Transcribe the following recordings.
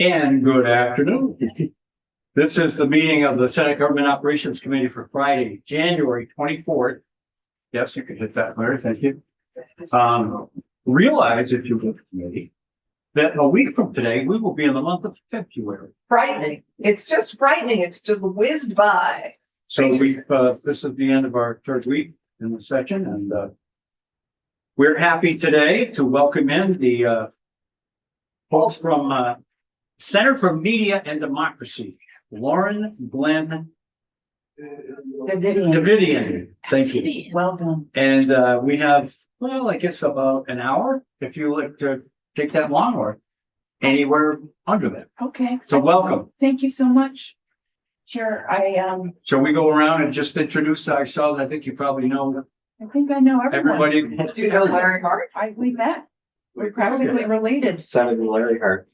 And good afternoon. This is the meeting of the Senate Government Operations Committee for Friday, January 24th. Yes, you can hit that, Larry. Thank you. Realize, if you look at the committee, that a week from today, we will be in the month of February. Frightening. It's just frightening. It's just whizzed by. So this is the end of our third week in the session, and we're happy today to welcome in the folks from Center for Media and Democracy, Lauren Glenn Davidian. Thank you. Well done. And we have, well, I guess about an hour, if you like to take that long, or anywhere under that. Okay. So welcome. Thank you so much. Sure. Shall we go around and just introduce ourselves? I think you probably know I think I know everyone. everybody. Do you know Larry Hart? We met. We're practically related. Senator Larry Hart,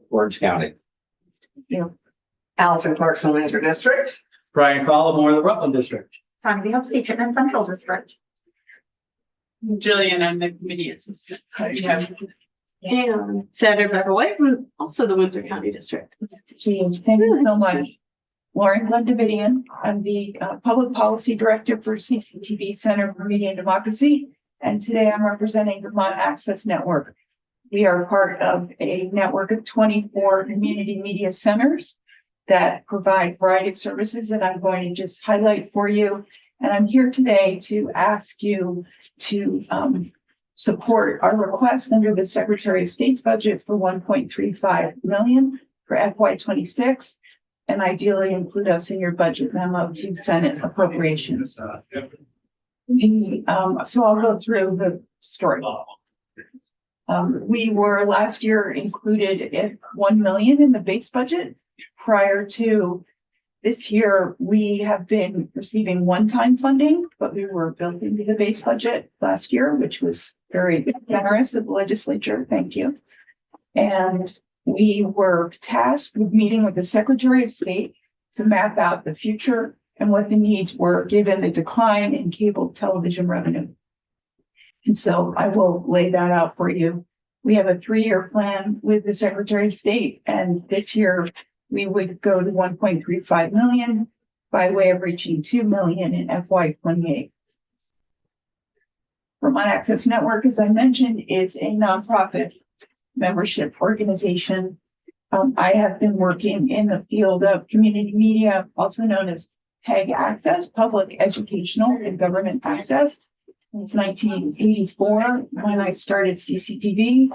Orange County. Allison Clarkson, Windsor District. Brian Collmore, the Rutland District. From the Upstate Chittenden Central District. Jillian, I'm the committee assistant. And Senator Beverly White from also the Windsor County District. Thank you so much. Lauren Glenn Davidian. I'm the Public Policy Director for CCTV Center for Media and Democracy. And today I'm representing Vermont Access Network. We are part of a network of 24 community media centers that provide a variety of services that I'm going to just highlight for you. And I'm here today to ask you to support our request under the Secretary of State's budget for $1.35 million for FY26, and ideally include us in your budget memo to Senate appropriations. So I'll go through the story. We were last year included at $1 million in the base budget. Prior to this year, we have been receiving one-time funding, but we were built into the base budget last year, which was very generous of the legislature. Thank you. And we were tasked with meeting with the Secretary of State to map out the future and what the needs were given the decline in cable television revenue. And so I will lay that out for you. We have a 3-year plan with the Secretary of State, and this year we would go to 1.35 million by way of reaching 2 million in FY28. Vermont Access Network, as I mentioned, is a nonprofit membership organization. I have been working in the field of community media, also known as PEG access, public educational and government access, since 1984 when I started CCTV.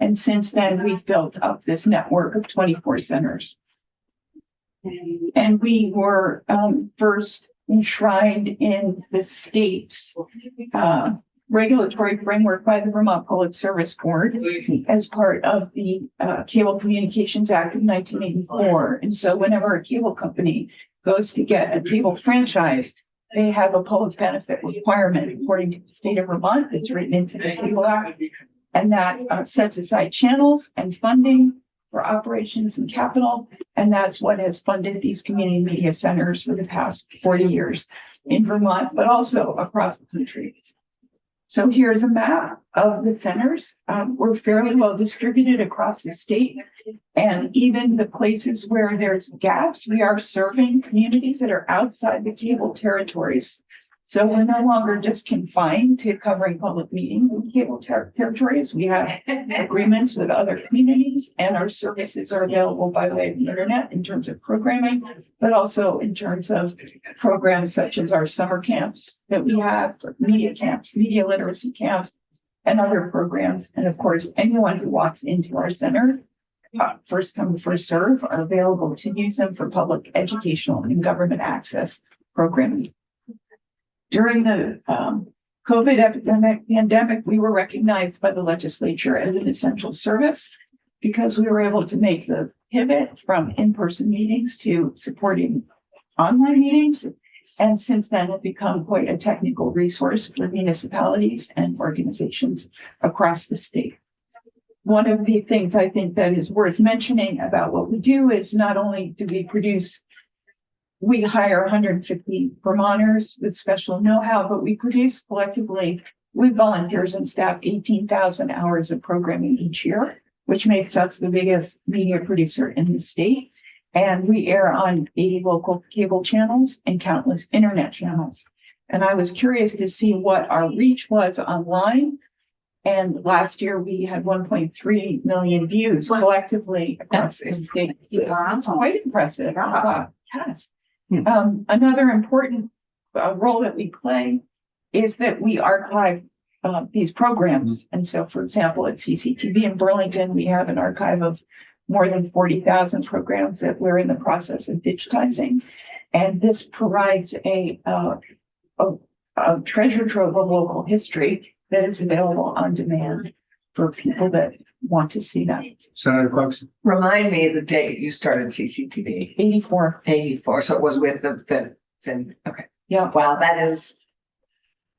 And since then, we've built up this network of 24 centers. And we were first enshrined in the state's regulatory framework by the Vermont Public Service Board as part of the Cable Communications Act of 1984. And so whenever a cable company goes to get a cable franchise, they have a public benefit requirement according to the state of Vermont that's written into the Cable Act. And that sets aside channels and funding for operations and capital. And that's what has funded these community media centers for the past 40 years in Vermont, but also across the country. So here's a map of the centers. We're fairly well distributed across the state, and even the places where there's gaps, we are serving communities that are outside the cable territories. So we're no longer just confined to covering public meetings in cable territories. We have agreements with other communities, and our services are available by way of the internet in terms of programming, but also in terms of programs such as our summer camps that we have, media camps, media literacy camps, and other programs. And of course, anyone who walks into our center, first come, first serve, are available to use them for public educational and government access programming. During the COVID pandemic, we were recognized by the legislature as an essential service because we were able to make the pivot from in-person meetings to supporting online meetings. And since then, have become quite a technical resource for municipalities and organizations across the state. One of the things I think that is worth mentioning about what we do is not only do we hire 150 Vermonters with special know-how, but we produce collectively with volunteers and staff 18,000 hours of programming each year. which makes us the biggest media producer in the state. And we air on 80 local cable channels and countless internet channels. And I was curious to see what our reach was online. And last year we had 1.3 million views collectively across the state. It's quite impressive. I thought, yes. Another important role that we play is that we archive these programs. And so, for example, at CCTV in Burlington, we have an archive of more than 40,000 programs that we're in the process of digitizing. And this provides a treasure trove of local history that is available on demand for people that want to see that. Senator Clarkson. Remind me of the date you started CCTV. 84. 84, so it was with the okay. Yeah, Wow, that is,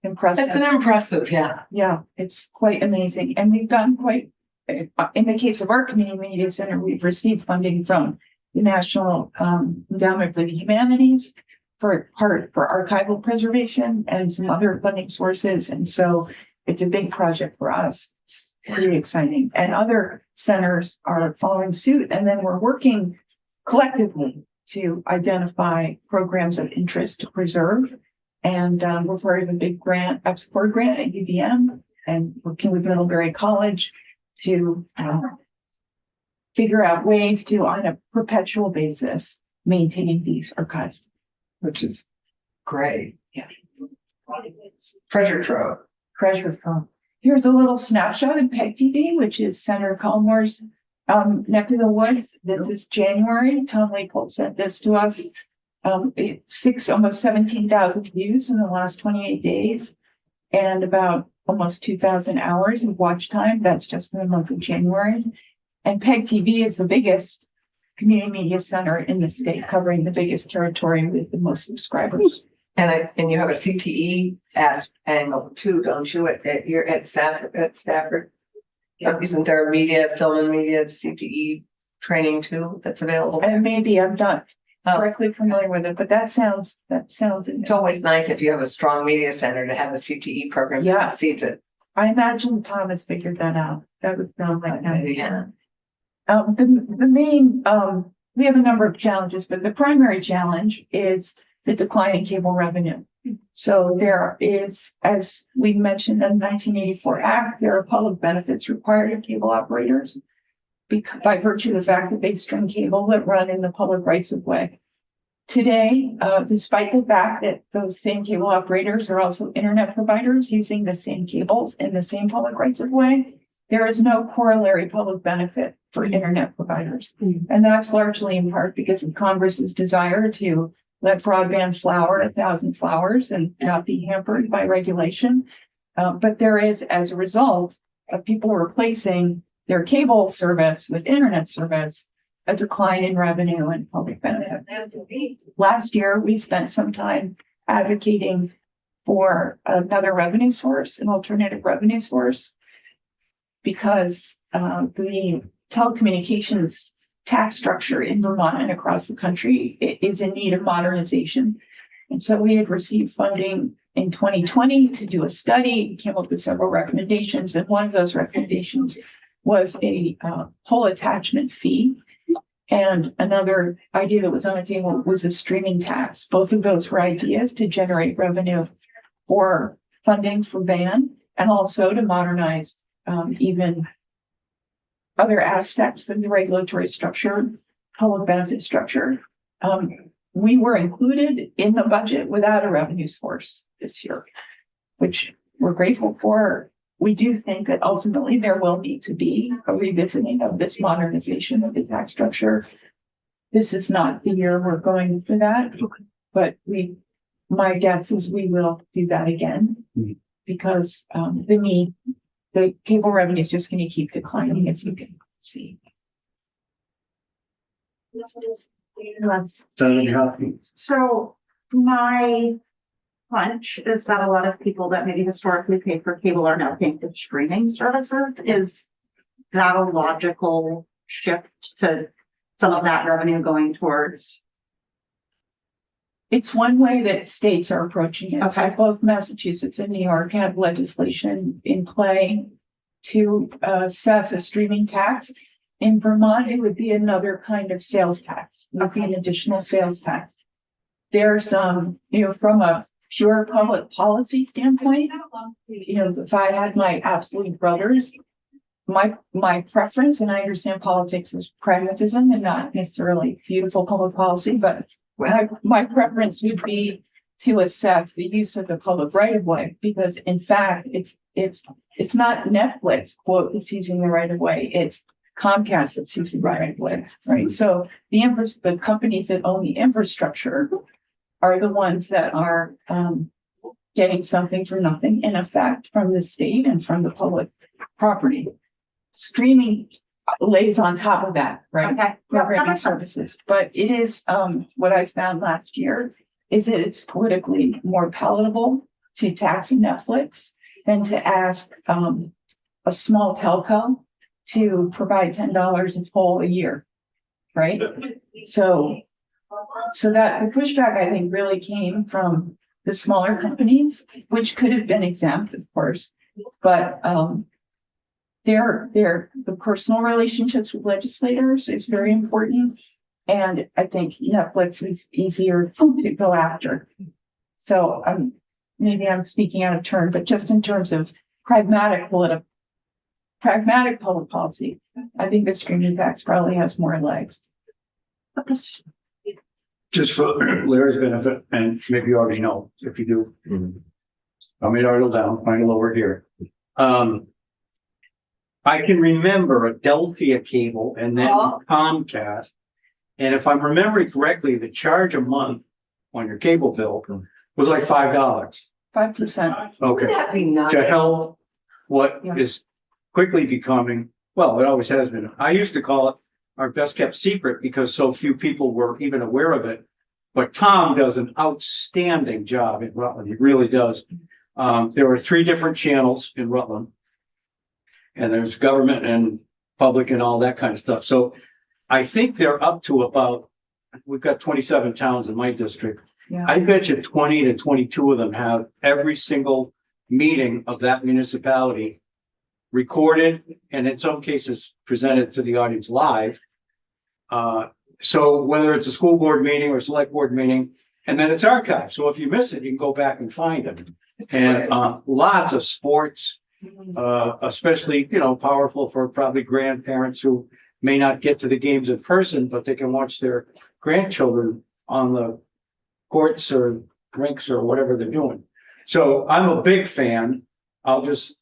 impressive. that's an impressive, yeah. Yeah, it's quite amazing. And we've done quite, in the case of our community media center, we've received funding from the National Endowment for the Humanities for archival preservation and some other funding sources. And so it's a big project for us. It's pretty exciting. And other centers are following suit. And then we're working collectively to identify programs of interest to preserve. And we're part of a big grant, EPSCoR grant at UVM, and working with Middlebury College to figure out ways to, on a perpetual basis, maintain these archives. Which is great. Yeah. Treasure trove. Treasure trove. Here's a little snapshot of PEG TV, which is Senator Culmore's neck of the woods. This is January. Tom Leopold sent this to us. Almost 17,000 views in the last 28 days and about almost 2,000 hours of watch time. That's just in the month of January. And PEG TV is the biggest community media center in the state, covering the biggest territory with the most subscribers. And you have a CTE angle too, don't you? At Stafford. Isn't there a film and media CTE training too that's available? And maybe I'm not directly familiar with it, but that sounds. It's always nice if you have a strong media center to have a CTE program. Yeah. That feeds it. I imagine Tom has figured that out. That was done right now. Yeah. The main, we have a number of challenges, but the primary challenge is the decline in cable revenue. So there is, as we mentioned in the 1984 Act, there are public benefits required of cable operators by virtue of the fact that they string cable that run in the public rights of way. Today, despite the fact that those same cable operators are also internet providers using the same cables in the same public rights of way, there is no corollary public benefit for internet providers. And that's largely in part because of Congress's desire to let broadband flower 1,000 flowers and not be hampered by regulation. But there is, as a result of people replacing their cable service with internet service, a decline in revenue and public benefit. Last year, we spent some time advocating for another revenue source, an alternative revenue source, because the telecommunications tax structure in Vermont and across the country is in need of modernization. And so we had received funding in 2020 to do a study, came up with several recommendations, and one of those recommendations was a pole attachment fee. And another idea that was on the table was a streaming tax. Both of those were ideas to generate revenue for funding for VAN and also to modernize even other aspects of the regulatory structure, public benefit structure. We were included in the budget without a revenue source this year, which we're grateful for. We do think that ultimately there will need to be a revisiting of this modernization of the tax structure. This is not the year we're going for that, but my guess is we will do that again because the cable revenue is just going to keep declining, as you can see. So my hunch is that a lot of people that maybe historically paid for cable are now paying for streaming services. Is that a logical shift to some of that revenue going towards? It's one way that states are approaching it. So Okay. both Massachusetts and New York have legislation in play to assess a streaming tax. In Vermont, it would be another kind of sales tax, it would be an additional sales tax. There's from a pure public policy standpoint, if I had my absolute brothers, my preference, and I understand politics is pragmatism and not necessarily beautiful public policy, but my preference would be to assess the use of the public right of way, because in fact, it's not Netflix quote that's using the right of way, it's Comcast that's using the right of way, right? So the companies that own the infrastructure are the ones that are getting something for nothing, in effect, from the state and from the public property. Streaming lays on top of that, right? Okay. Yeah, that Programming makes sense. services, but it is what I found last year is that it's politically more palatable to tax Netflix than to ask a small telco to provide $10 a poll a year, right? So that the pushback, I think, really came from the smaller companies, which could have been exempt, of course, but the personal relationships with legislators is very important. And I think Netflix is easier to go after. So maybe I'm speaking out of turn, but just in terms of pragmatic public policy, I think the streaming tax probably has more legs. Just for Larry's benefit, and maybe you already know, if you do. I made article down, find a lower here. I can remember Adelphia Cable and then Comcast. And if I'm remembering correctly, the charge a month on your cable bill was like $5. 5%. Okay. That'd be nice. To help what Yeah. is quickly becoming, well, it always has been. I used to call it our best kept secret because so few people were even aware of it. But Tom does an outstanding job in Rutland. He really does. There are 3 different channels in Rutland. And there's government and public and all that kind of stuff. So I think they're up to about, we've got 27 towns in my district. Yeah. I bet you 20 to 22 of them have every single meeting of that municipality recorded and in some cases presented to the audience live. So whether it's a school board meeting or select board meeting, and then it's archived. So if you miss it, you can go back and find it. And lots of sports, especially, powerful for probably grandparents who may not get to the games in person, but they can watch their grandchildren on the courts or rinks or whatever they're doing. So I'm a big fan. I'll just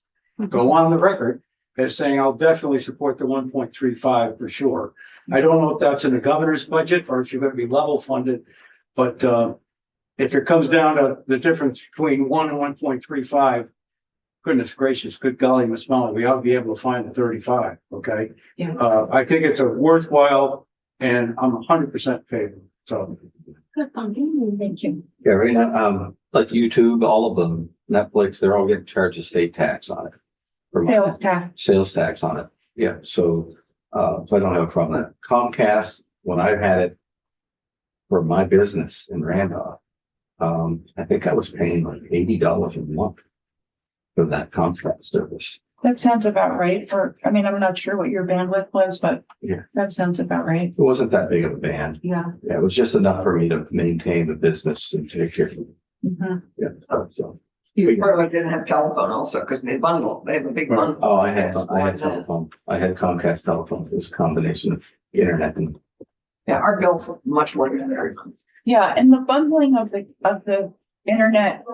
go on the record as saying I'll definitely support the 1.35 for sure. I don't know if that's in the governor's budget or if you're going to be level funded, but if it comes down to the difference between 1 and 1.35, goodness gracious, good golly, Miss Molly, we ought to be able to find the 35. Okay. Yeah. I think it's a worthwhile, and I'm 100% favor. So Thank you. Yeah, right now, like YouTube, all of them, Netflix, they're all getting charged a state tax on it. Sales tax. Sales tax on it. Yeah, so I don't have a problem with that. Comcast, when I've had it for my business in Randolph, I think I was paying like $80 a month for that Comcast service. That sounds about right I'm not sure what your bandwidth was, but Yeah. that sounds about right. It wasn't that big of a band. Yeah. Yeah, it was just enough for me to maintain the business and take care of it. Mhm. Yeah, so. You probably didn't have telephone also, because they have a big bundle. Oh, I had Yes, more than that. telephone. I had Comcast telephone. It was a combination of internet and. Yeah, our bills are much more than every month. Yeah, and the bundling of the internet,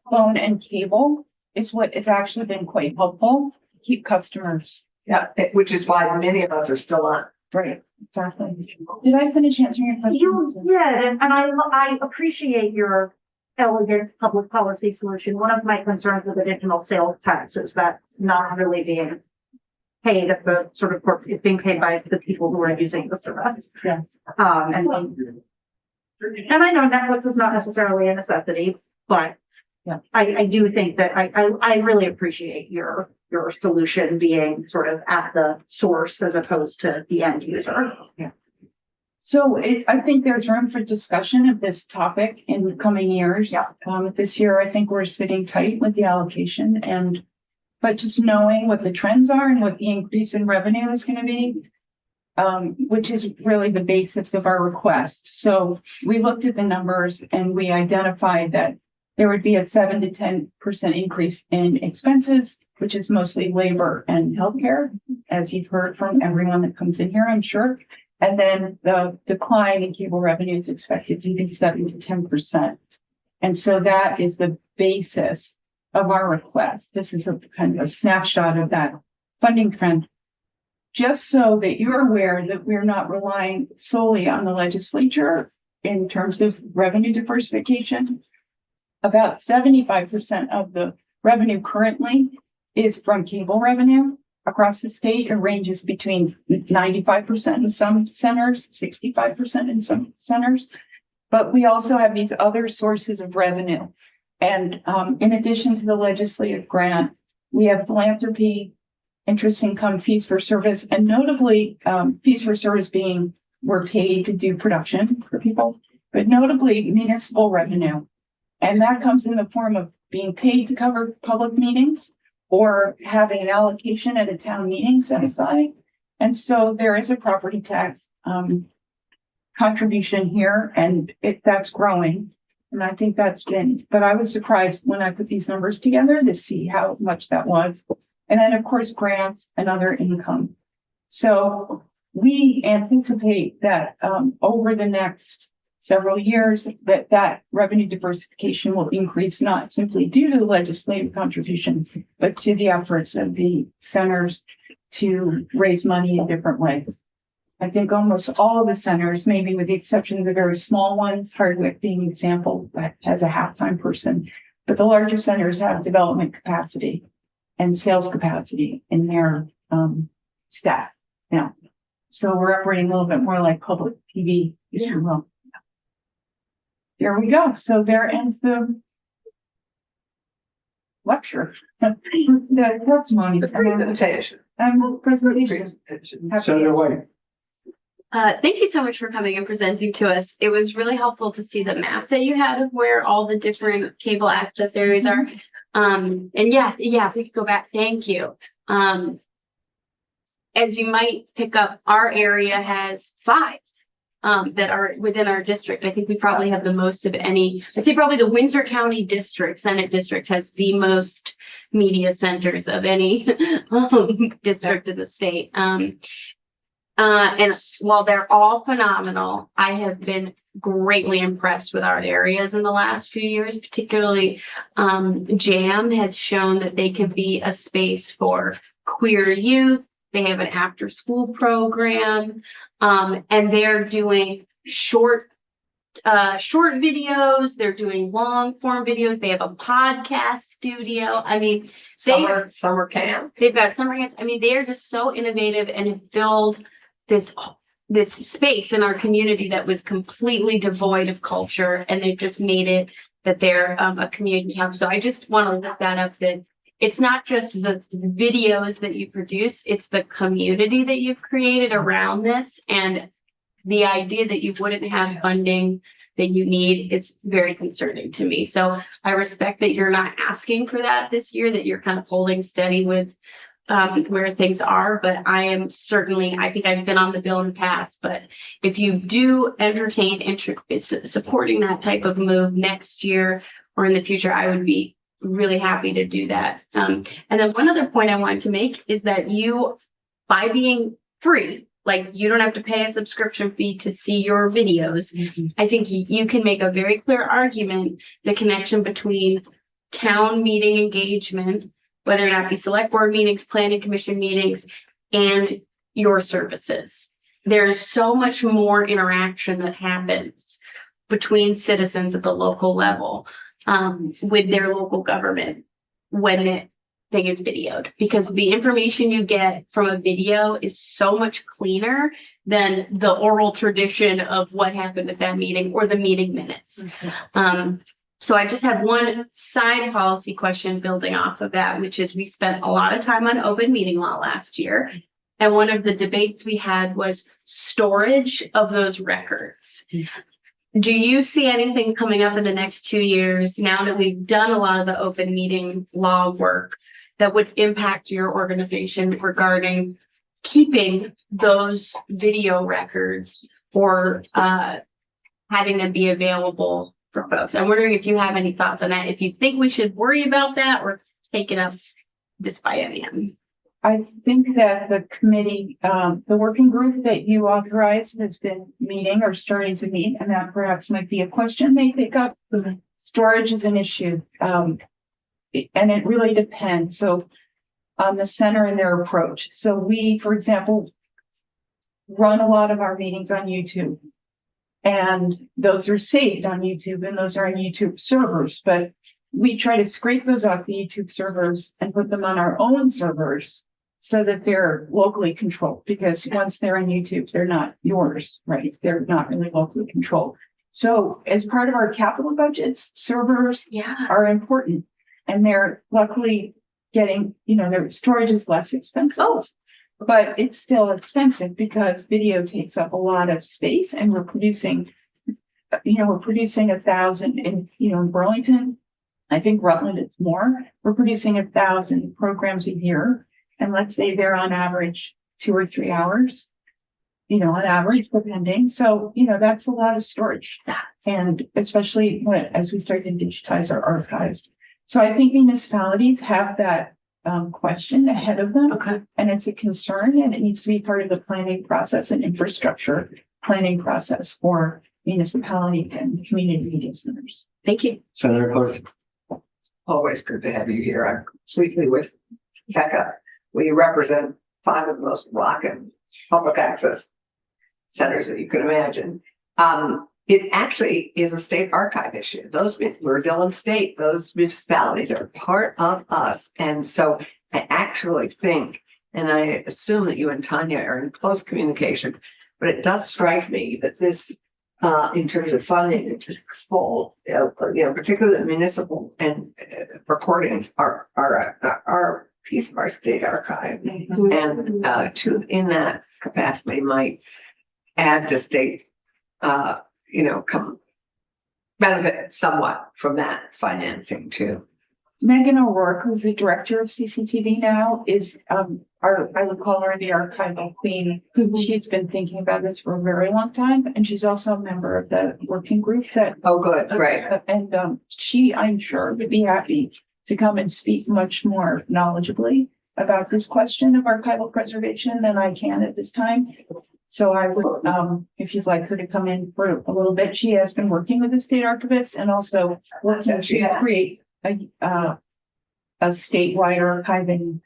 phone and cable is what has actually been quite helpful to keep customers. Yeah, which is why many of us are still on. Right, exactly. Did I finish answering your question? You did, and I appreciate your elegant public policy solution. One of my concerns with additional sales tax is that's not really being paid at the sort of, it's being paid by the people who are using the service. Yes. And I know Netflix is not necessarily a necessity, but Yeah. I do think that I really appreciate your solution being sort of at the source as opposed to the end user. So I think there's room for discussion of this topic in the coming years. Yeah. This year, I think we're sitting tight with the allocation and but just knowing what the trends are and what the increase in revenue is going to be, which is really the basis of our request. So we looked at the numbers and we identified that there would be a 7 to 10% increase in expenses, which is mostly labor and healthcare, as you've heard from everyone that comes in here, I'm sure. And then the decline in cable revenue is expected to be 7 to 10%. And so that is the basis of our request. This is a kind of a snapshot of that funding trend. Just so that you're aware that we're not relying solely on the legislature in terms of revenue diversification. About 75% of the revenue currently is from cable revenue across the state. It ranges between 95% in some centers, 65% in some centers. But we also have these other sources of revenue. And in addition to the legislative grant, we have philanthropy, interest income, fees for service, and notably fees for service being we're paid to do production for people, but notably municipal revenue. And that comes in the form of being paid to cover public meetings or having an allocation at a town meeting set aside. And so there is a property tax contribution here, and that's growing. And I think that's been, but I was surprised when I put these numbers together to see how much that was. And then, of course, grants and other income. So we anticipate that over the next several years, that revenue diversification will increase, not simply due to legislative contribution, but to the efforts of the centers to raise money in different ways. I think almost all of the centers, maybe with the exception of the very small ones, Hardwick being an example, that has a half-time person, but the larger centers have development capacity and sales capacity in their staff now. So we're operating a little bit more like public TV, if you will. There we go. So there ends the lecture. The testimony. The presentation. Presentation. Senator White. Thank you so much for coming and presenting to us. It was really helpful to see the map that you had of where all the different cable access areas are. And yeah, if we could go back, thank you. As you might pick up, our area has 5 that are within our district. I think we probably have the most of any. I'd say probably the Windsor County District, Senate District, has the most media centers of any district in the state. And while they're all phenomenal, I have been greatly impressed with our areas in the last few years, particularly JAM has shown that they can be a space for queer youth. They have an after school program, and they're doing short videos. They're doing long form videos. They have a podcast studio. I mean, Summer camp. they've got summer camps. I mean, they are just so innovative and have filled this space in our community that was completely devoid of culture, and they've just made it that they're a community hub. So I just want to lift that up, that it's not just the videos that you produce, it's the community that you've created around this, and the idea that you wouldn't have funding that you need, it's very concerning to me. So I respect that you're not asking for that this year, that you're kind of holding steady with where things are, but I am certainly, I think I've been on the bill in the past, but if you do entertain supporting that type of move next year or in the future, I would be really happy to do that. And then one other point I wanted to make is that you, by being free, like you don't have to pay a subscription fee to see your videos. I think you can make a very clear argument, the connection between town meeting engagement, whether or not it be select board meetings, planning commission meetings, and your services. There's so much more interaction that happens between citizens at the local level with their local government when the thing is videoed, because the information you get from a video is so much cleaner than the oral tradition of what happened at that meeting or the meeting minutes. So I just have one side policy question building off of that, which is we spent a lot of time on open meeting law last year. And one of the debates we had was storage of those records. Do you see anything coming up in the next 2 years, now that we've done a lot of the open meeting law work, that would impact your organization regarding keeping those video records or having them be available for folks. I'm wondering if you have any thoughts on that, if you think we should worry about that or take it up this biennium. I think that the committee, the working group that you authorized has been meeting or starting to meet, and that perhaps might be a question they take up. Storage is an issue, and it really depends. So on the center and their approach. So we, for example, run a lot of our meetings on YouTube. And those are saved on YouTube and those are on YouTube servers, but we try to scrape those off the YouTube servers and put them on our own servers so that they're locally controlled, because once they're on YouTube, they're not yours, right? They're not really locally controlled. So as part of our capital budgets, servers are important, and they're luckily getting, their storage is less expensive. Oh. But it's still expensive because video takes up a lot of space, and we're producing 1,000 in Burlington. I think Rutland it's more. We're producing 1,000 programs a year. And let's say they're on average 2 or 3 hours, on average, depending. So, that's a lot of storage. And especially as we start to digitize our archives. So I think municipalities have that question ahead of them. Okay. And it's a concern, and it needs to be part of the planning process and infrastructure planning process for municipalities and community media centers. Thank you. Senator Clark. Always good to have you here. I'm completely with Becca. We represent 5 of the most rocking public access centers that you could imagine. It actually is a state archive issue. We're Dillon State, those municipalities are part of us. And so I actually think, and I assume that you and Tanya are in close communication, but it does strike me that this, in terms of funding, in terms of full, particularly the municipal and recordings are a piece of our state archive. And in that capacity might add to state, come benefit somewhat from that financing too. Megan O'Rourke, who's the director of CCTV now, is I would call her the archival queen. She's been thinking about this for a very long time, and she's also a member of the working group that. Oh, good, great. And she, I'm sure, would be happy to come and speak much more knowledgeably about this question of archival preservation than I can at this time. So I would, if you'd like her to come in for a little bit, she has been working with the state archivist and also working to create a statewide archiving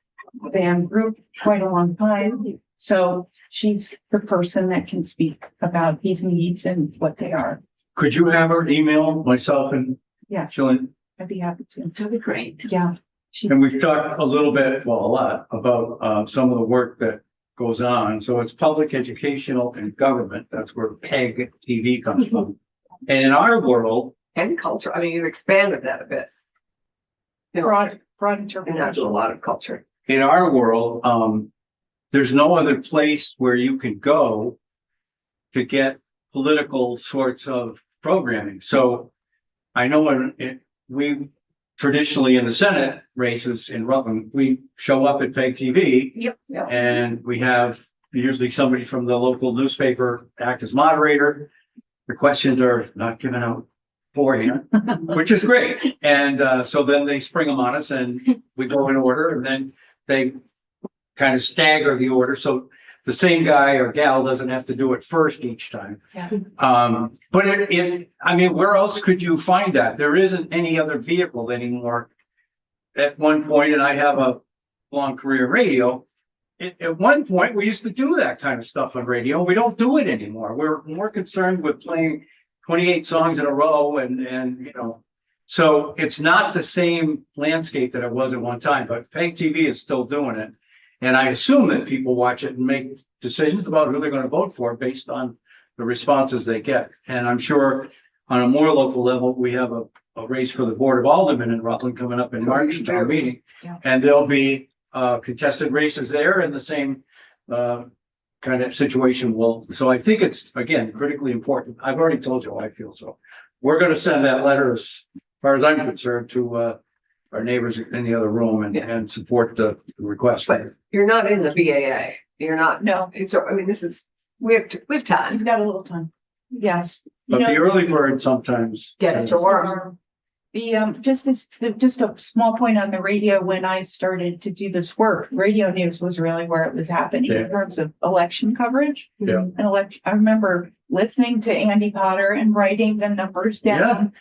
band group quite a long time. So she's the person that can speak about these needs and what they are. Could you have her email myself and Yes, Jillian? I'd be happy to. That'd be great. Yeah. And we've talked a little bit, well, a lot about some of the work that goes on. So it's public, educational, and government. That's where PEG TV comes from. And in our world, And culture. I mean, you've expanded that a bit. Broad And interpretation. now do a lot of culture. in our world, there's no other place where you can go to get political sorts of programming. So I know we traditionally in the Senate races in Rutland, we show up at PEG TV. Yep. Yeah. And we have usually somebody from the local newspaper act as moderator. The questions are not given out beforehand, which is great. And so then they spring them on us and we go in order, and then they kind of stagger the order. So the same guy or gal doesn't have to do it first each time. Yeah. But I mean, where else could you find that? There isn't any other vehicle anymore. At one point, and I have a long career in radio, at one point, we used to do that kind of stuff on radio. We don't do it anymore. We're more concerned with playing 28 songs in a row and so it's not the same landscape that it was at one time, but PEG TV is still doing it. And I assume that people watch it and make decisions about who they're going to vote for based on the responses they get. And I'm sure on a more local level, we have a race for the Board of Aldermen in Rutland coming up in March, our meeting. Yeah. And there'll be contested races there in the same kind of situation. So I think it's, again, critically important. I've already told you how I feel. So we're going to send that letter, as far as I'm concerned, to our neighbors in the other room and support the request. But you're not in the BAA. You're not. No, So, I mean, we have time. we've got a little time. Yes. You But the know, early bird sometimes. Gets to work. just a small point on the radio, when I started to do this work, radio news was really where it was happening Yeah. in terms of election coverage. Yeah. I remember listening to Andy Potter and writing the numbers down.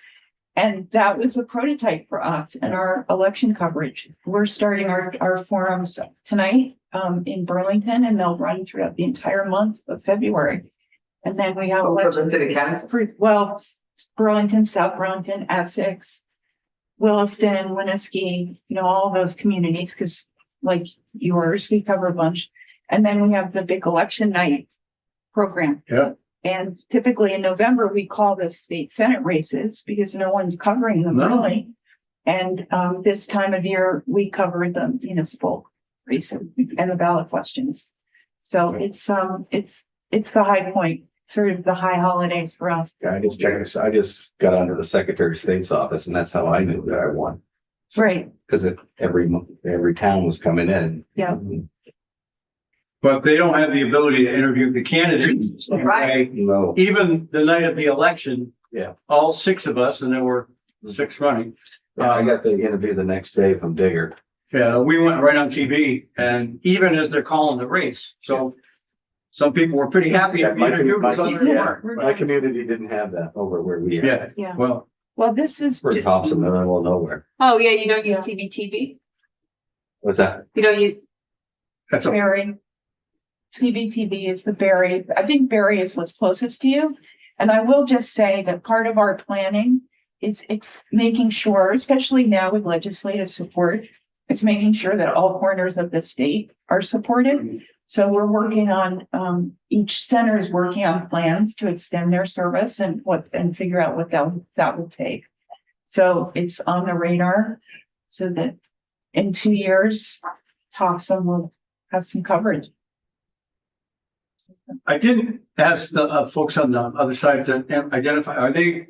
And that was a prototype for us and our election coverage. We're starting our forums tonight in Burlington, and they'll run throughout the entire month of February. And then we have Over the council. well, Burlington, South Burlington, Essex, Williston, Winooski, all those communities, because like yours, we cover a bunch. And then we have the big election night program. Yeah. And typically in November, we call this state senate races because no one's covering them No. really. And this time of year, we cover the municipal races and the ballot questions. So it's the high point, sort of the high holidays for us. I just got under the Secretary of State's office, and that's how I knew that I won. Right. Because every town was coming in. Yeah. But they don't have the ability to interview the candidates. Right. No, Even the night of the election. Yeah. All six of us, and there were 6 running. I got the interview the next day from Digger. Yeah, we went right on TV, and even as they're calling the race, so some people were pretty happy to be interviewed, some others weren't. My community didn't have that over where we had. Yeah, Yeah. well, Well, this is. For Thompson, they're in the middle of nowhere. Oh, yeah, you don't use Yeah. CBTV? What's that? You don't use, that's a, Barry. CBTV is the Barry. I think Barry is what's closest to you. And I will just say that part of our planning is it's making sure, especially now with legislative support, it's making sure that all corners of the state are supported. So we're working on, each center is working on plans to extend their service and figure out what that will take. So it's on the radar so that in 2 years, Thompson will have some coverage. I didn't ask the folks on the other side to identify, are they,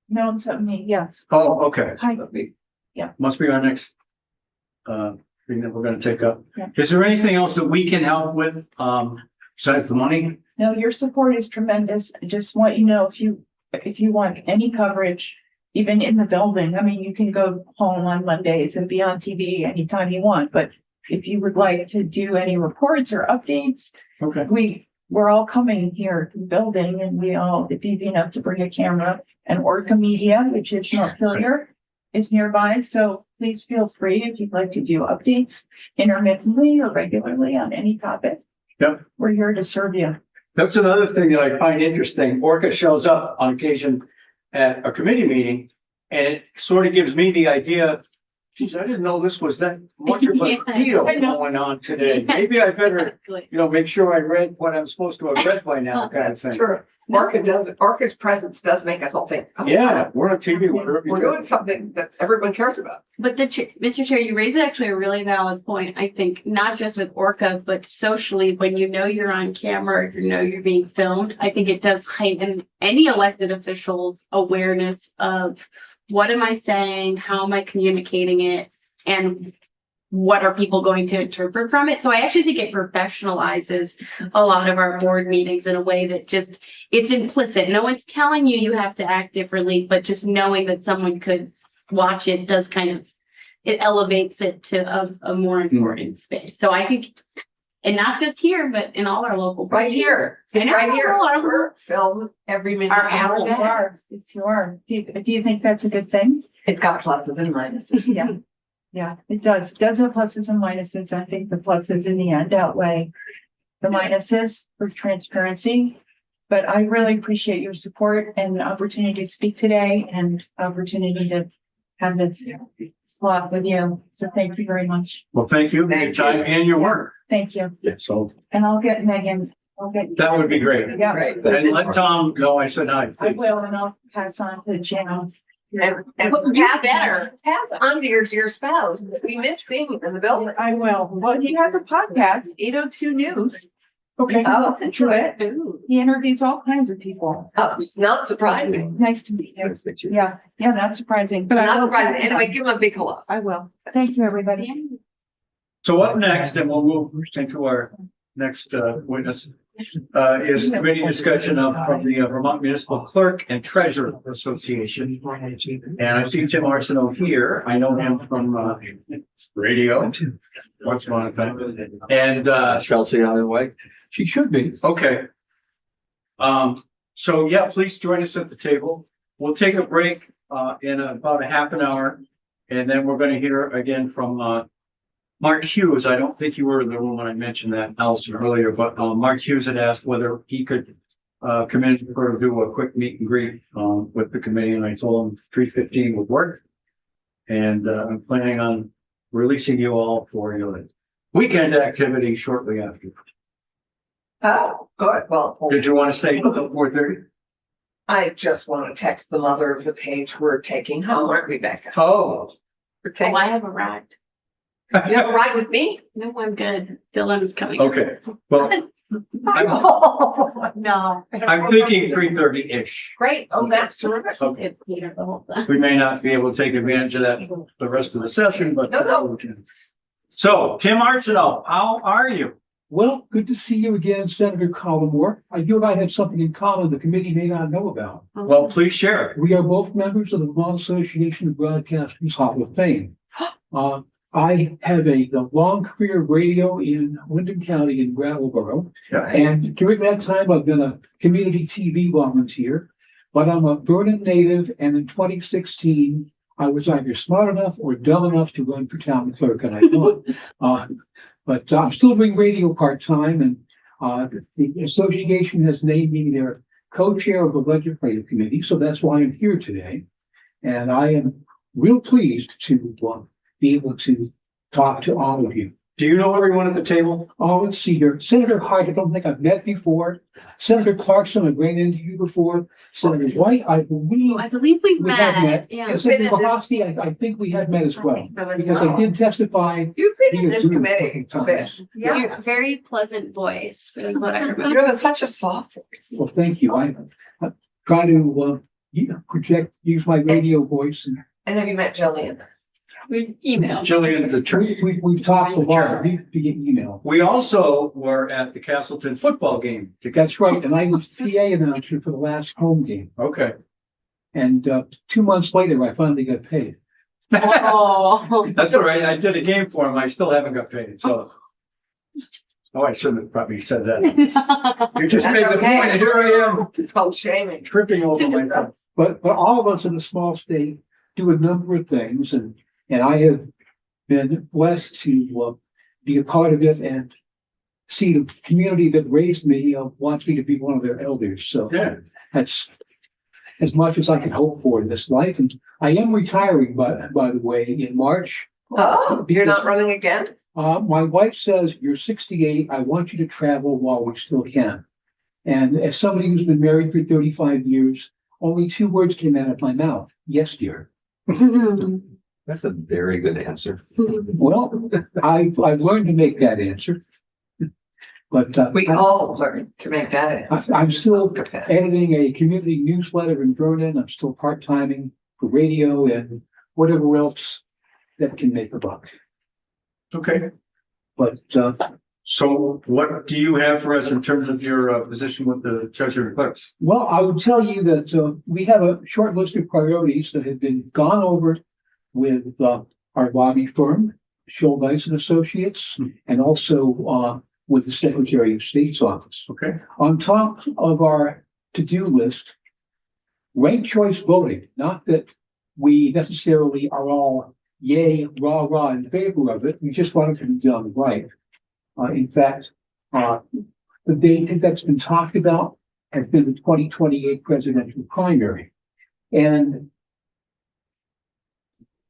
No, to me, yes. oh, okay, Hi. must be our next thing that we're gonna take up. Yeah. Is there anything else that we can help with, besides the money? No, your support is tremendous. I just want if you want any coverage, even in the building, I mean, you can go home on Mondays and be on TV anytime you want, but if you would like to do any reports or updates, Okay, we're all coming here to the building and it's easy enough to bring a camera, and Orca Media, which is Montpelier, is nearby. So please feel free if you'd like to do updates intermittently or regularly on any topic. Yep. We're here to serve you. that's another thing that I find interesting. Orca shows up on occasion at a committee meeting, and it sort of gives me the idea, geez, I didn't know this was that much of a Yeah, deal I know. going on today. Maybe I better, Exactly. make sure I read what I'm supposed to have read by now, kind of That's thing. true. Orca's presence does make us all think, oh, Yeah, we're on TV. whatever you we're do. doing something that everyone cares about. But Mr. Chair, you raise actually a really valid point. I think not just with Orca, but socially, when you're on camera, you're being filmed, I think it does heighten any elected official's awareness of what am I saying? How am I communicating it? And what are people going to interpret from it? So I actually think it professionalizes a lot of our board meetings in a way that it's implicit. No one's telling you have to act differently, but just knowing that someone could watch it does it elevates it to a more important space. So I think, and not just here, but in all our local. Right here, I know, right here, I know. we're filmed every minute. Our of owl. the day. It's your. Do you think that's a good thing? It's got pluses and minuses. Yeah. Yeah, it does. Does have pluses and minuses. I think the pluses in the end outweigh the minuses for transparency. But I really appreciate your support and the opportunity to speak today and opportunity to have this slot with you. So thank you very much. Well, thank you for your Thank time and your work. Thank you. Yeah, so And I'll get Megan. that would be great. Yeah, Right. And let Tom know I said hi. I please. will, and I'll pass on to Jan. And You better. pass on to your spouse. We miss seeing him in the building. I will. Well, he has a podcast, 802 News. Okay. Oh, Listen to it. Ooh. He interviews all kinds of people. Oh, it's not surprising. Nice to meet you. Nice to meet you. Yeah, yeah, not surprising, but I Not will. surprising. Anyway, give him a big hello. I will. Thank you, everybody. So up next, and we'll move into our next witness, is committee discussion from the Vermont Municipal Clerk and Treasurer Association. And I see Tim Arsenault here. I know him from radio. Once upon a time. And Chelsea on the way. she should be. Okay. So yeah, please join us at the table. We'll take a break in about a half an hour. And then we're going to hear again from Mark Hughes. I don't think you were in the room when I mentioned that, Allison, earlier, but Mark Hughes had asked whether he could come in for do a quick meet and greet with the committee, and I told him 3:15 would work. And I'm planning on releasing you all for your weekend activity shortly after. Oh, good. Well, Did you want to stay until 4:30? I just want to text the mother of the page we're taking home, aren't we, Becca? Oh. We're Oh, taking, I have arrived. you have a ride with me? No, I'm good. Dylan's coming. Okay, well, No. I'm thinking 3:30-ish. Great. Oh, that's terrific. Okay. It's Peter the whole time. We may not be able to take advantage of that the rest of the session, but. No. So, Tim Arsenault, how are you? Well, good to see you again, Senator Collmore. You and I have something in common the committee may not know about. Well, please share. We are both members of the Vermont Association of Broadcasters Hall of Fame. I have a long career of radio in Wyndham County in Brattleboro. Yeah. And during that time, I've been a community TV volunteer, but I'm a Vernon native. And in 2016, I was either smart enough or dumb enough to run for town clerk, and I won. But I'm still doing radio part-time, and the association has named me their co-chair of the legislative committee, so that's why I'm here today. And I am real pleased to be able to talk to all of you. Do you know everyone at the table? Oh, let's see here. Senator Hart, I don't think I've met before. Senator Clarkson, I've ran into you before. Senator White, I believe I believe we've we have met. met. Yeah. And Senator Mahosky, I think we have met as well, because I did testify. You've been in via this Zoom committee a bit. times. Yeah. Your very pleasant voice is what I remember. You have such a soft voice. Well, thank you. I try to use my radio voice, and And have you met Jillian? We emailed. Jillian, the church. we've talked a lot via email. We also were at the Castleton football game together. That's right, and I was PA announcer for the last home game. Okay. And 2 months later, I finally got paid. Oh. That's all right. I did a game for him. I still haven't got paid, so. Oh, I shouldn't have probably said that. You just That's made the okay. point, and here I am It's called shaming. tripping over my phone. But all of us in a small state do a number of things, and I have been blessed to be a part of it and see the community that raised me wants me to be one of their elders. So Yeah. that's as much as I can hope for in this life. And I am retiring, by the way, in March. Oh, you're not running again? My wife says, "You're 68. I want you to travel while we still can." And as somebody who's been married for 35 years, only 2 words came out of my mouth: "Yes, dear." That's a very good answer. Well, I've learned to make that answer. But We all learned to make that. I'm still editing a community newsletter in Vernon. I'm still part-timing for radio and whatever else that can make a buck. Okay. But So what do you have for us in terms of your position with the treasurer and clerks? well, I would tell you that we have a short list of priorities that have been gone over with our lobby firm, Schulweis and Associates, and also with the Secretary of State's office. Okay. On top of our to-do list, ranked choice voting, not that we necessarily are all yay, rah, rah in favor of it. We just want it to be done right. In fact, the date that's been talked about has been the 2028 presidential primary. And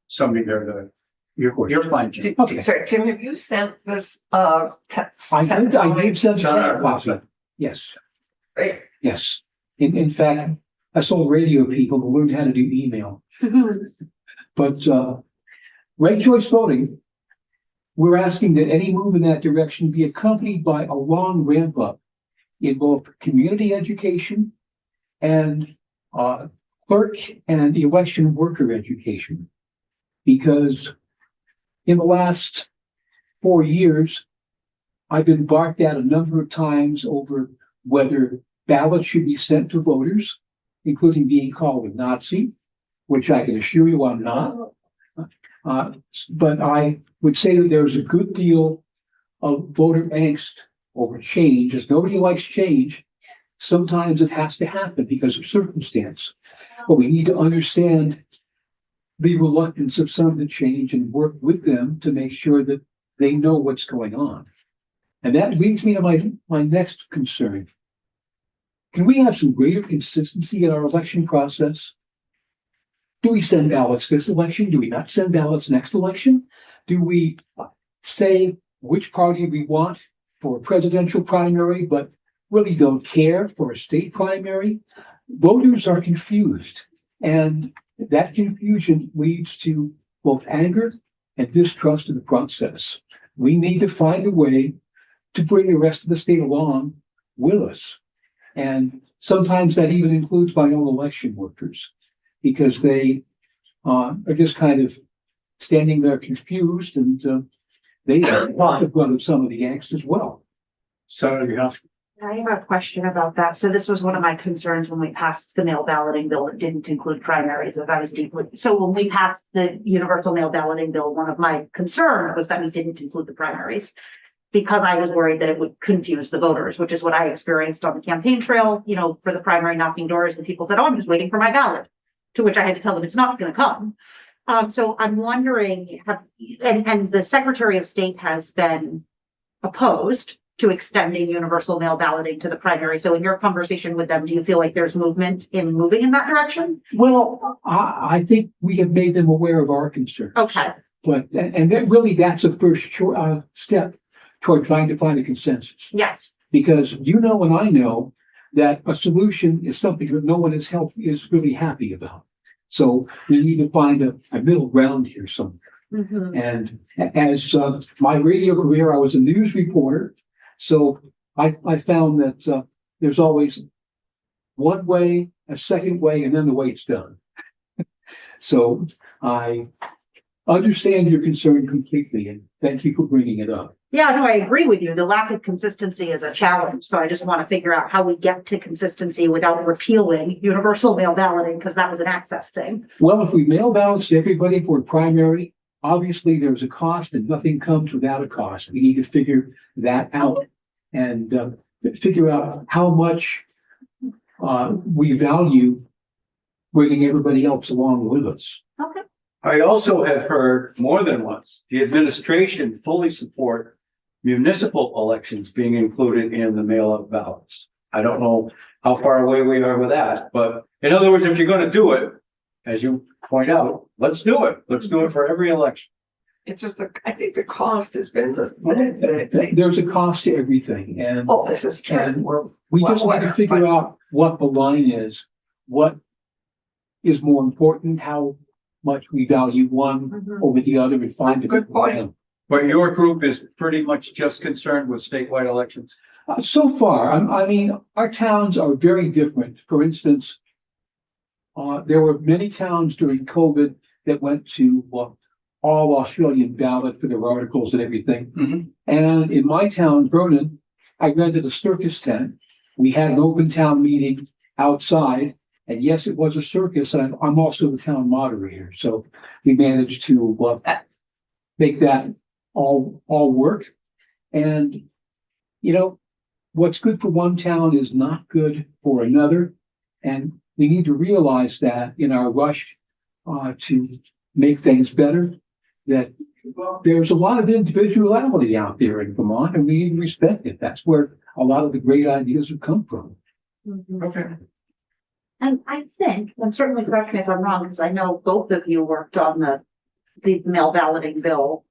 Somebody there to, you're fine. Jim. Okay. Sorry, Tim, have you sent this text? I did send John, a copy. Yes, Great. yes. In fact, I saw radio people who learned how to do email. But ranked choice voting we're asking that any move in that direction be accompanied by a long ramp up in both community education and clerk and election worker education. Because in the last 4 years, I've been barked at a number of times over whether ballots should be sent to voters, including being called a Nazi, which I can assure you I'm not. But I would say that there's a good deal of voter angst over change, as nobody likes change. Sometimes it has to happen because of circumstance, but we need to understand the reluctance of some to change and work with them to make sure that they know what's going on. And that leads me to my next concern. Can we have some greater consistency in our election process? Do we send ballots this election? Do we not send ballots next election? Do we say which party we want for a presidential primary, but really don't care for a state primary? Voters are confused, and that confusion leads to both anger and distrust of the process. We need to find a way to bring the rest of the state along with us. And sometimes that even includes my own election workers, because they are just kind of standing there confused, and they are one of some of the angst as well. Senator Yasi. I have a question about that. So this was one of my concerns when we passed the mail balloting bill. It didn't include primaries. That I was deeply, so when we passed the universal mail balloting bill, one of my concerns was that we didn't include the primaries, because I was worried that it would confuse the voters, which is what I experienced on the campaign trail, you know, for the primary knocking doors, and people said, oh, I'm just waiting for my ballot, to which I had to tell them it's not going to come. So I'm wondering, and the Secretary of State has been opposed to extending universal mail balloting to the primary. So in your conversation with them, do you feel like there's movement in moving in that direction? Well, I think we have made them aware of our concerns. Okay. But, and then really that's a first step toward trying to find a consensus. Yes. Because you know and I know that a solution is something that no one is really happy about. So we need to find a middle ground here somewhere. Mm-hmm. And as my radio career, I was a news reporter. So I found that there's always one way, a second way, and then the way it's done. So I understand your concern completely, and thank you for bringing it up. Yeah, no, I agree with you. The lack of consistency is a challenge. So I just want to figure out how we get to consistency without repealing universal mail balloting, because that was an access thing. Well, if we mail ballots to everybody for a primary, obviously there's a cost, and nothing comes without a cost. We need to figure that out and figure out how much we value bringing everybody else along with us. Okay. I also have heard more than once, the administration fully support municipal elections being included in the mail-out ballots. I don't know how far away we are with that, but in other words, if you're going to do it, as you point out, let's do it. Let's do it for every election. It's just I think the cost has been There's a cost to everything, and oh, this is true. and we just need to figure out what the line is, what is more important, how much we value one Mhm. over the other, and find a good plan. But your group is pretty much just concerned with statewide elections. So far, I mean, our towns are very different. For instance, there were many towns during COVID that went to all Australian ballot for their articles and everything. Mhm. And in my town, Vernon, I rented a circus tent. We had an open town meeting outside. And yes, it was a circus, and I'm also the town moderator, so we managed to make that all work. And, you know, what's good for one town is not good for another. And we need to realize that in our rush to make things better, that there's a lot of individuality out there in Vermont, and we need to respect it. That's where a lot of the great ideas have come from. Mhm. Okay. And I think, and certainly correct me if I'm wrong, because I know both of you worked on the mail balloting bill,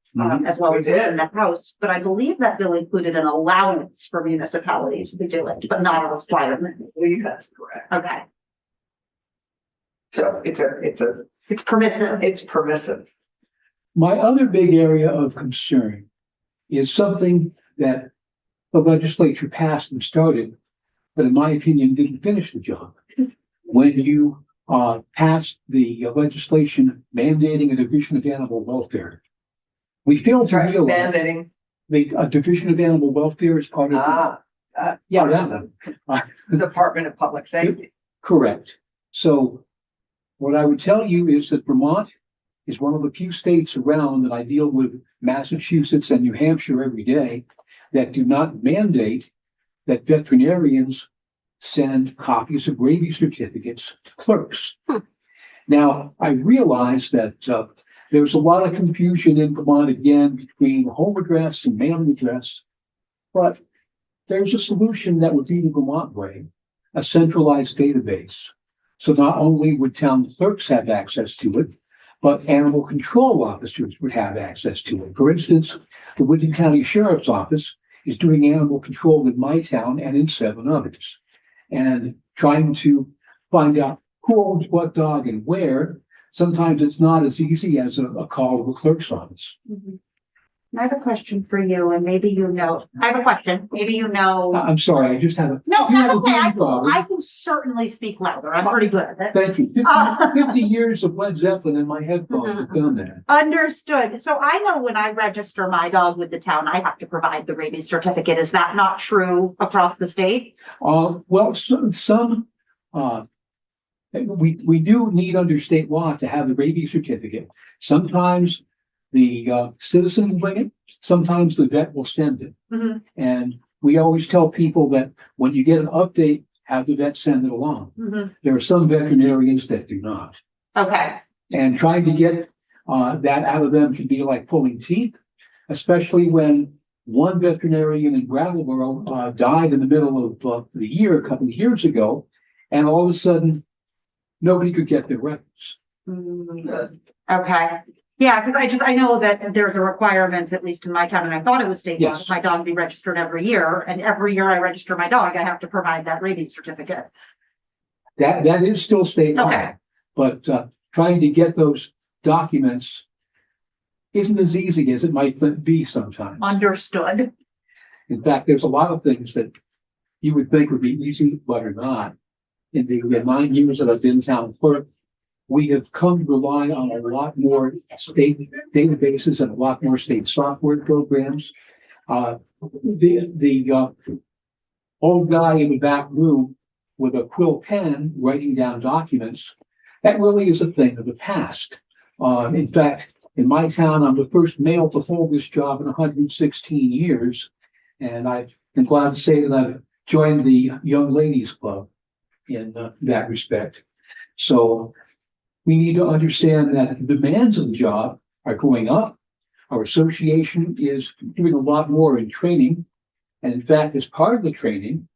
as well as in the House, but I believe that bill included an allowance for municipalities to do it, but not a requirement. That's correct. Okay, So it's it's permissive. permissive. My other big area of concern is something that the legislature passed and started, but in my opinion, didn't finish the job. When you passed the legislation mandating a division of animal welfare, we failed to Try realize mandating. the division of animal welfare is part of. Yeah, that one. Department of Public Safety. Correct. So what I would tell you is that Vermont is one of the few states around that I deal with Massachusetts and New Hampshire every day that do not mandate that veterinarians send copies of rabies certificates to clerks. Now, I realize that there's a lot of confusion in Vermont again between home address and mailing address, but there's a solution that would be the Vermont way, a centralized database. So not only would town clerks have access to it, but animal control officers would have access to it. For instance, the Whitney County Sheriff's Office is doing animal control in my town and in 7 others. And trying to find out who owns what dog and where, sometimes it's not as easy as a call to the clerk's office. I have a question for you, and maybe you know, I have a question, maybe you know. I'm sorry, I just have a. No, you have that's a okay, big dog. I can certainly speak louder, I'm pretty good at it. Thank you. 50 years of Led Zeppelin in my headphones have done that. Understood. So I know when I register my dog with the town, I have to provide the rabies certificate. Is that not true across the state? Well, some we do need under state law to have the rabies certificate. Sometimes the citizen will bring it, sometimes the vet will send it. Mhm. And we always tell people that when you get an update, have the vet send it along. Mhm. There are some veterinarians that do not. Okay, And trying to get that out of them can be like pulling teeth, especially when one veterinarian in Brattleboro died in the middle of the year, a couple of years ago, and all of a sudden, nobody could get their records. okay. Yeah, because I know that there's a requirement, at least in my town, and I thought it was state law, Yes. that my dog be registered every year. And every year I register my dog, I have to provide that rabies certificate. That is still state law. Okay. But trying to get those documents isn't as easy as it might be sometimes. Understood. In fact, there's a lot of things that you would think would be easy, but are not. In the 9 years that I've been town clerk, we have come to rely on a lot more state databases and a lot more state software programs. The old guy in the back room with a quill pen writing down documents, that really is a thing of the past. In fact, in my town, I'm the first male to hold this job in 116 years. And I'm glad to say that I've joined the Young Ladies Club in that respect. So we need to understand that the demands of the job are going up. Our association is doing a lot more in training. And in fact, as part of the training,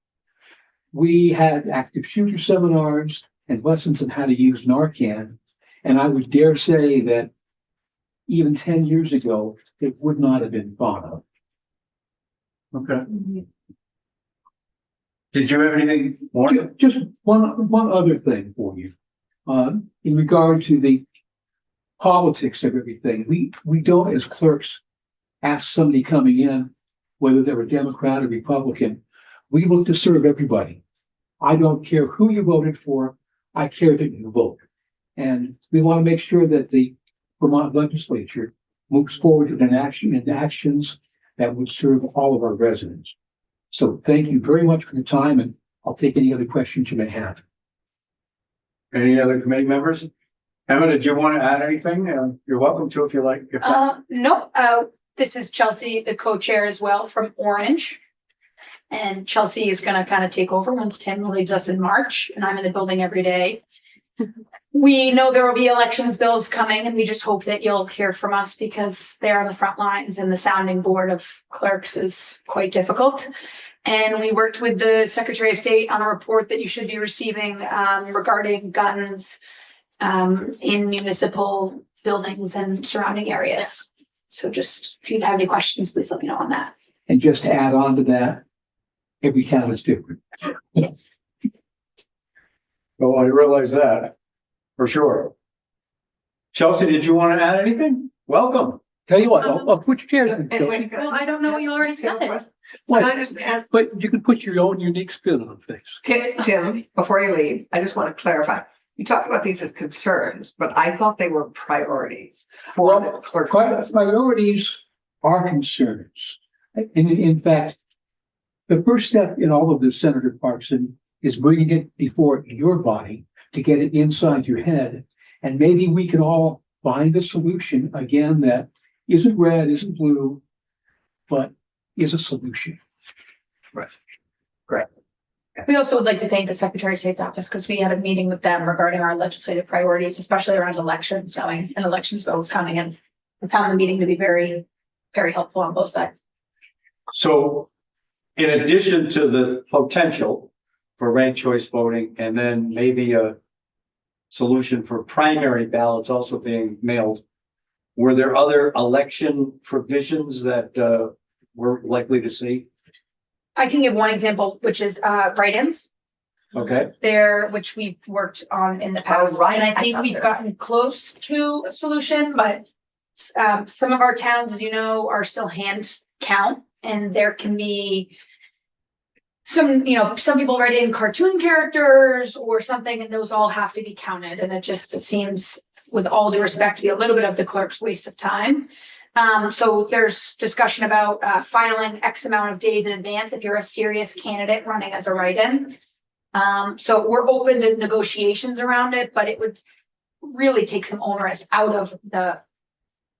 we had active shooter seminars and lessons on how to use Narcan. And I would dare say that even 10 years ago, it would not have been thought of. Okay. Did you have anything more? Just one other thing for you. In regard to the politics of everything, we don't, as clerks, ask somebody coming in whether they're a Democrat or Republican. We look to serve everybody. I don't care who you voted for. I care that you vote. And we want to make sure that the Vermont legislature moves forward in actions that would serve all of our residents. So thank you very much for your time, and I'll take any other questions you may have. Any other committee members? Emma, did you want to add anything? You're welcome to if you like. If not. No, this is Chelsea, the co-chair as well from Orange. And Chelsea is gonna kind of take over once Tim leaves us in March, and I'm in the building every day. We know there will be elections bills coming, and we just hope that you'll hear from us because they're on the front lines and the sounding board of clerks is quite difficult. And we worked with the Secretary of State on a report that you should be receiving regarding guns in municipal buildings and surrounding areas. So just if you have any questions, please let me know on that. And just to add on to that, every town is different. Yes. Oh, I realize that for sure. Chelsea, did you want to add anything? Welcome. Tell you what, I'll put your chairs in. And Chelsea. when- Well, I don't know, you already said it. Can I just ask, But you can put your own unique spin on things. Tim, before you leave, I just want to clarify. You talked about these as concerns, but I thought they were priorities for the clerk's assessments. Priorities are concerns. In fact, the first step in all of this, Senator Parkson, is bringing it before your body to get it inside your head. And maybe we can all find a solution, again, that isn't red, isn't blue, but is a solution. We also would like to thank the Secretary of State's office because we had a meeting with them regarding our legislative priorities, especially around elections, knowing an elections bill is coming in. I found the meeting to be very, very helpful on both sides. So in addition to the potential for ranked choice voting and then maybe a solution for primary ballots also being mailed, were there other election provisions that we're likely to see? I can give one example, which is write-ins. Okay, There, which we've worked on in the past, right. and I think I thought we've there- gotten close to a solution, but some of our towns, as you know, are still hand count, and there can be some, some people write in cartoon characters or something, and those all have to be counted, and it just seems, with all due respect, to be a little bit of the clerk's waste of time. So there's discussion about filing X amount of days in advance if you're a serious candidate running as a write-in. So we're open to negotiations around it, but it would really take some onerous out of the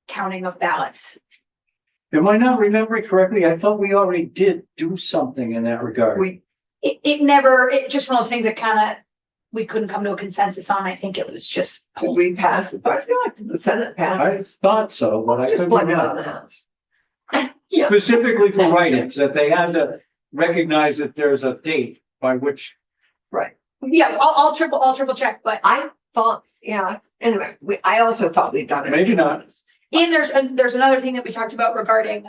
counting of ballots. am I not remembering correctly? I thought we already did do something in that regard. It just one of those things that kind of, we couldn't come to a consensus on. I think it was just. Did we pass it? I feel like the Senate passed I it. thought so, but I Let's just couldn't blame it on remember. the House. Yeah. Specifically for write-ins, that they had to recognize that there's a date by which, Right. Yeah, I'll triple check, but, I thought, yeah, anyway, I also thought we'd done it. Maybe not. and there's another thing that we talked about regarding,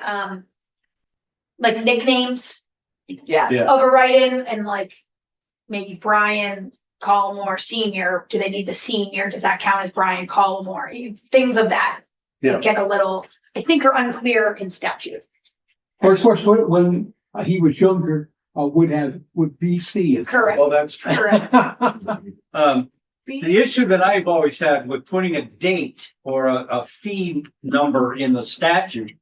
like nicknames Yes. Yeah. of a write-in, and like maybe Brian Collmore Senior, do they need the senior? Does that count as Brian Collmore? Things of that. Yeah. That get a little, I think, are unclear in statute. Of course, when he was younger, would BC. Correct. Well, that's true. Correct. The issue that I've always had with putting a date or a fee number in the statute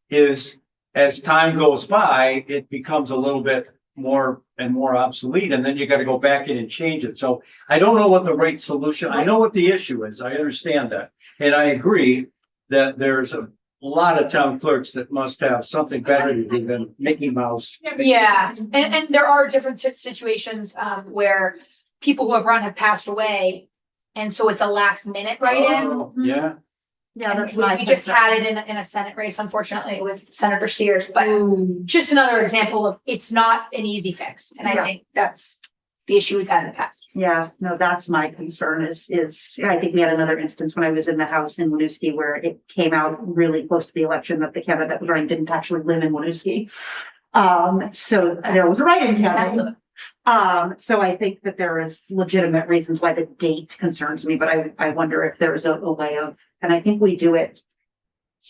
is as time goes by, it becomes a little bit more and more obsolete, and then you got to go back in and change it. So I don't know what the right solution, I know what the issue is. I understand that. And I agree that there's a lot of town clerks that must have something better to do than Mickey Mouse. Yeah, and there are different situations, where people who have run have passed away. And so it's a last minute write-in. Oh, yeah, Yeah, that's We my. just concern. had it in a Senate race, unfortunately, with Senator Sears, but just another example of, it's not an easy fix. And I Yeah. think that's the issue we've had in the past. Yeah, no, that's my concern is, I think we had another instance when I was in the House in Winooski where it came out really close to the election that the candidate that was running didn't actually live in Winooski. So there was a write-in candidate. So I think that there is legitimate reasons why the date concerns me, but I wonder if there's a way of, and I think we do it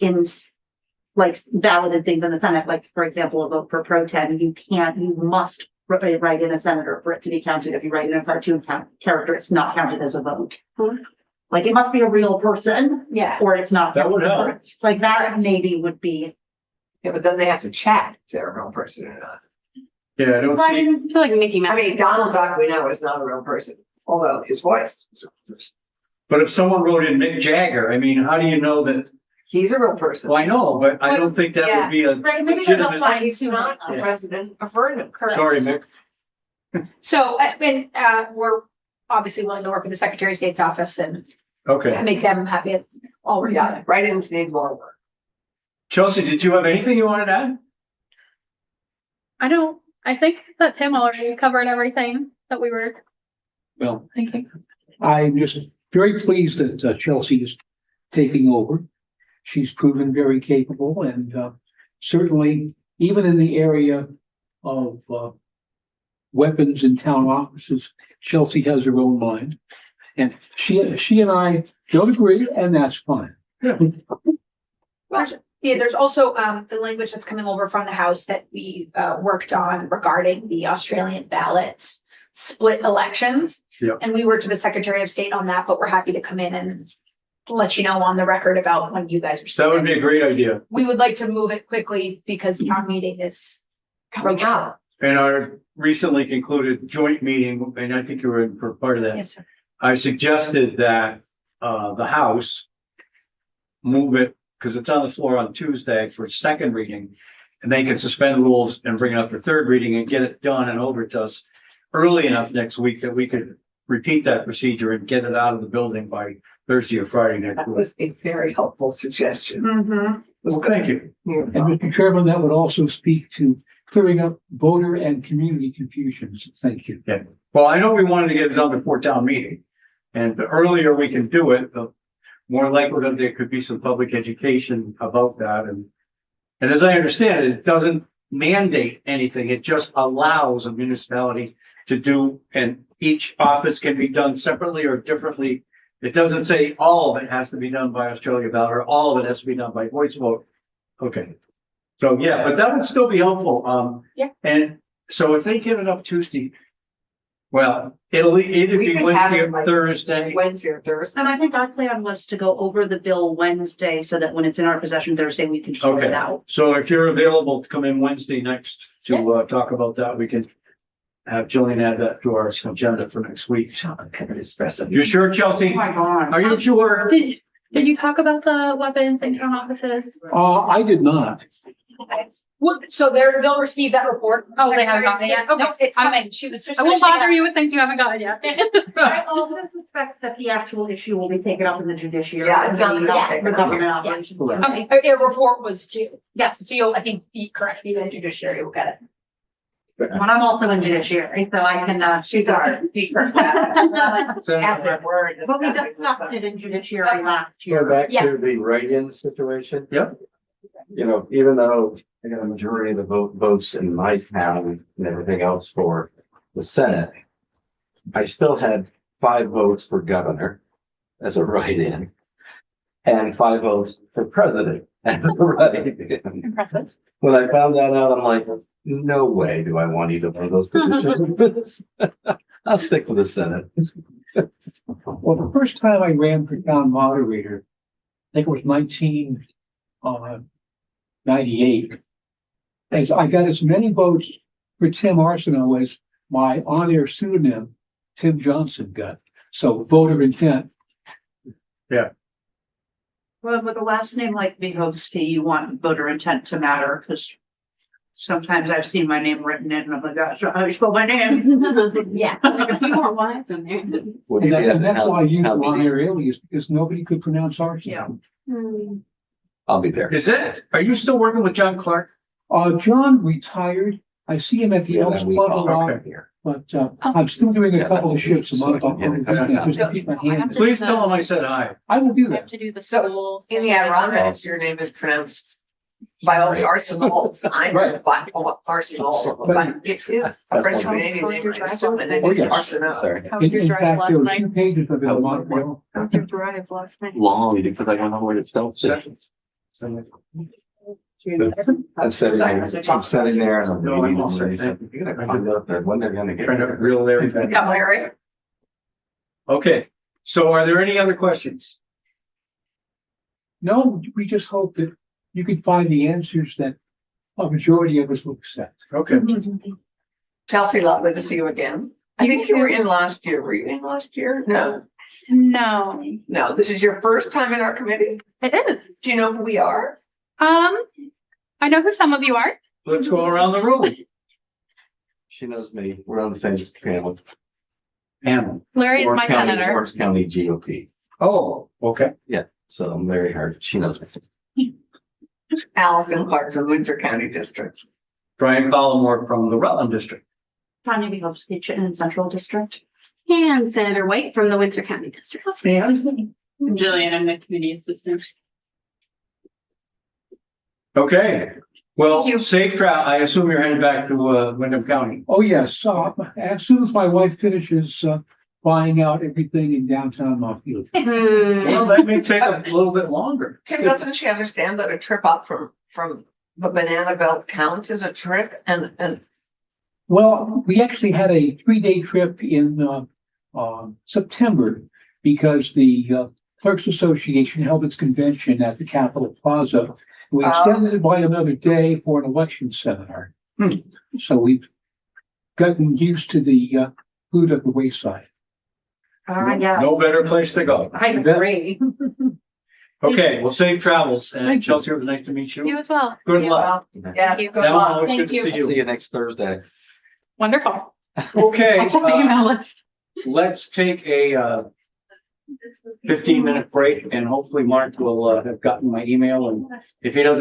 in like validated things in the Senate, like for example, a vote for pro tem, you must write in a senator for it to be counted. If you write in a cartoon character, it's not counted as a vote. Like it must be a real person Yeah. or it's not. That would help. counted. Like that maybe would be. Yeah, but then they have to check if they're a real person or not. yeah, I don't Well, I see, didn't feel like Mickey Mouse. I mean, Donald Duck, we know is not a real person, although his voice, but if someone wrote in Mick Jagger, I mean, how do you know that? he's a real person. Well, I know, but I don't think that would be a Right, maybe there's a legitimate. fight to Not not. a president affirmative. Correct. Sorry, Mick. So, we're obviously willing to work with the Secretary of State's office and Okay. make them happy. It's all we're done. Write-ins need more work. Chelsea, did you have anything you wanted to add? I think that Tim already covered everything that we were Well, thinking. I'm just very pleased that Chelsea is taking over. She's proven very capable and certainly even in the area of weapons in town offices, Chelsea has her own mind. And she and I don't agree, and that's fine. There's also the language that's coming over from the House that we worked on regarding the Australian ballot split elections. Yep. And we worked with the Secretary of State on that, but we're happy to come in and let you know on the record about when you guys are. That would be a great idea. We would like to move it quickly because town meeting is coming up. In our recently concluded joint meeting, and I think you were in for part of that, Yes, sir. I suggested that the House move it, because it's on the floor on Tuesday for second reading, and they can suspend rules and bring it up for third reading and get it done and over to us early enough next week that we could repeat that procedure and get it out of the building by Thursday or Friday next That week. was a very helpful suggestion. Mm-hmm. Well, thank you. And Mr. Chairman, that would also speak to clearing up voter and community confusion. So thank you. Well, I know we wanted to get it done before town meeting, and the earlier we can do it, the more likely that there could be some public education about that. And as I understand it, it doesn't mandate anything. It just allows a municipality to do, and each office can be done separately or differently. It doesn't say all of it has to be done by Australia ballot or all of it has to be done by voice vote. Okay. So, yeah, but that would still be helpful. Yeah. And so if they get it up Tuesday, well, it'll either We be can have Wednesday it or like Thursday. Wednesday or Thursday. And I think our plan was to go over the bill Wednesday so that when it's in our possession Thursday, we can sort it Okay. out. So if you're available to come in Wednesday next to talk about that, we can have Jillian add that to our agenda for next week. Chocolate covered espresso. You sure, Chelsea? Oh my God. Are you sure? Did you talk about the weapons and town offices? I did not. So they'll receive that report. Oh, they haven't gotten it yet? Okay. No, it's coming. She was just. I won't finishing it bother up. you with things you haven't gotten yet. I also suspect that the actual issue will be taken up in the judiciary. Yeah, it's not gonna take The it. government Yeah. operations. Okay, a report was due. Yes, so you'll, I think, be correct, even judiciary will get it. But I'm also in judiciary, so I can, She's our secret. Acid word. but we discussed it in judiciary last Go year. back Yes. to the write-in situation. Yep. You know, even though I got a majority of the votes in my town and everything else for the Senate, I still had 5 votes for governor as a write-in and 5 votes for president as a write-in. Impressive. When I found that out, I'm like, no way do I want either one of those positions. I'll stick with the Senate. Well, the first time I ran for town moderator, I think it was 1998. As I got as many votes for Tim Arsenault as my on-air pseudonym, Tim Johnson, got. So voter intent. Well, with a last name like Vyhovsky, you want voter intent to matter, because sometimes I've seen my name written in and I'm like, that's not how you spell my name. Yeah, like a few more Y's in there. What And do you have? that's why I used How many? on-air alias, because nobody could pronounce Arsenault. I'll be there. Is it? Are you still working with John Clark? John retired. I see him at the Elks Club a lot, Okay. but I'm still doing a Yeah, couple that of shifts a month. would be- on just to keep my hand. Please tell him I said hi. I will do We have that. to do the So, school. In the Adirondacks, your name is pronounced by all the arsenals. I know by all the arsenals, but it is a That's French one. Canadian name. and it's Oh, yes. Arsenault. Sorry. In fact, there were 2 pages of it in Montreal. How's your drive last night? Long because I went all the way to Stelton. I'm sitting there and I'm No, I'm reading all all set. these. You're gonna find out there when they're gonna get. Trying to reel everything. Yeah, Larry. Okay, so are there any other questions? No, we just hope that you can find the answers that a majority of us will accept. Okay, Chelsea, lovely to see you again. I think you were in last year. Were you in last year? No, No, no, this is your first time in our committee. it is. Do you know who we are? I know who some of you are. let's go around the room. She knows me. We're on the same panel. Pam. Larry is my senator. Orange County GOP. Oh, okay. Yeah, so I'm very hard. She knows me. Allison Clarkson, Windsor County District. Brian Collmore from the Rutland District. Tanya Vyhovsky, Chittenden Central District. And Senator White from the Windsor County District. Jillian, I'm the committee assistant. Okay, well, Thank you. safe travel. I assume you're headed back to Wyndham County. Oh, yes, as soon as my wife finishes buying out everything in downtown Montfield. Well, that may take a little bit longer. Kim, doesn't she understand that a trip up from the Banana Belt counts as a trip and Well, we actually had a 3-day trip in September because the Clerks Association held its convention at the Capitol Plaza. We extended it by another day for an election seminar. So we've gotten used to the food at the wayside. Yeah, No better place to go. I agree. Okay, well, safe travels, and Thank you. Chelsea, it was nice to meet You you. as well. Good luck. yes, Thank good Ellen, luck. always Thank good to you. see See you. you next Thursday. Wonderful. Okay, I'll check my email list. let's take a 15-minute break, and hopefully Mark will have gotten my email, and if he doesn't